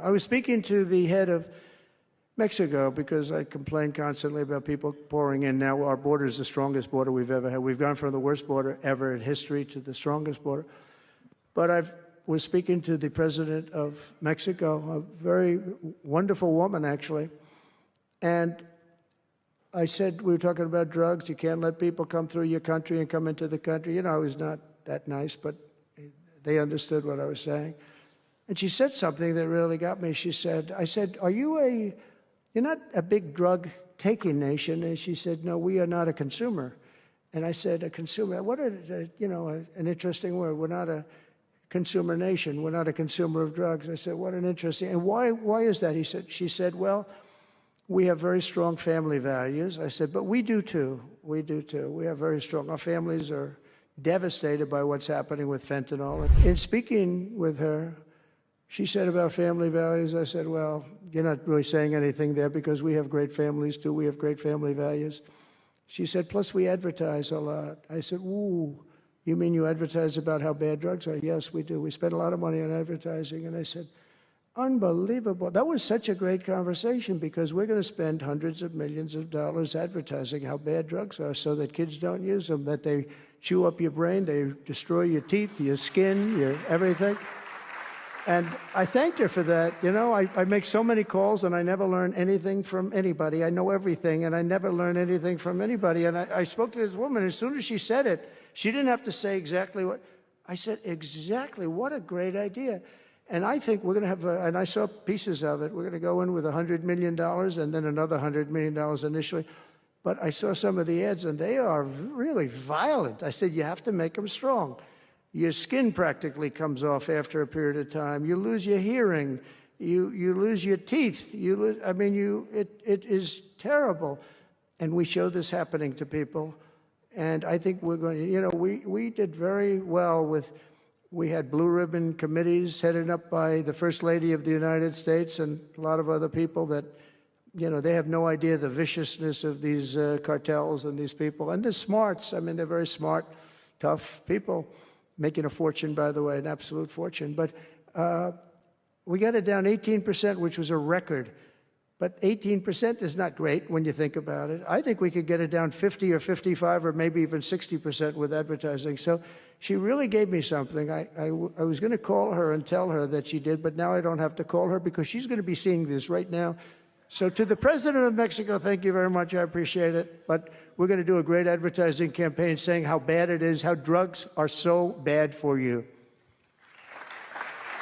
I was speaking to the head of Mexico because I complain constantly about people pouring in. Now our border is the strongest border we've ever had. We've gone from the worst border ever in history to the strongest border. But I was speaking to the president of Mexico, a very wonderful woman, actually. And I said, we were talking about drugs. You can't let people come through your country and come into the country. You know, I was not that nice, but they understood what I was saying. And she said something that really got me. She said, I said, you're not a big drug-taking nation. And she said, no, we are not a consumer. And I said, a consumer, what an interesting word. We're not a consumer nation. We're not a consumer of drugs. I said, what an interesting, and why is that? She said, well, we have very strong family values. I said, but we do too. We do too. We have very strong, our families are devastated by what's happening with fentanyl. In speaking with her, she said about family values, I said, well, you're not really saying anything there because we have great families too. We have great family values. She said, plus we advertise a lot. I said, ooh, you mean you advertise about how bad drugs are? Yes, we do. We spend a lot of money on advertising. And I said, unbelievable. That was such a great conversation because we're going to spend hundreds of millions of dollars advertising how bad drugs are so that kids don't use them, that they chew up your brain, they destroy your teeth, your skin, your everything. And I thanked her for that. You know, I make so many calls and I never learn anything from anybody. I know everything and I never learn anything from anybody. And I spoke to this woman. As soon as she said it, she didn't have to say exactly what. I said, exactly. What a great idea. And I think we're going to have, and I saw pieces of it, we're going to go in with $100 million and then another $100 million initially. But I saw some of the ads and they are really violent. I said, you have to make them strong. Your skin practically comes off after a period of time. You lose your hearing. You lose your teeth. It is terrible. And we show this happening to people. And I think we're going to, you know, we did very well with, we had blue ribbon committees headed up by the First Lady of the United States and a lot of other people that, you know, they have no idea the viciousness of these cartels and these people. And they're smarts. I mean, they're very smart, tough people. Making a fortune, by the way, an absolute fortune. But we got it down 18%, which was a record. But 18% is not great when you think about it. I think we could get it down 50 or 55 or maybe even 60% with advertising. So she really gave me something. I was going to call her and tell her that she did, but now I don't have to call her because she's going to be seeing this right now. So to the President of Mexico, thank you very much. I appreciate it. But we're going to do a great advertising campaign saying how bad it is, how drugs are so bad for you.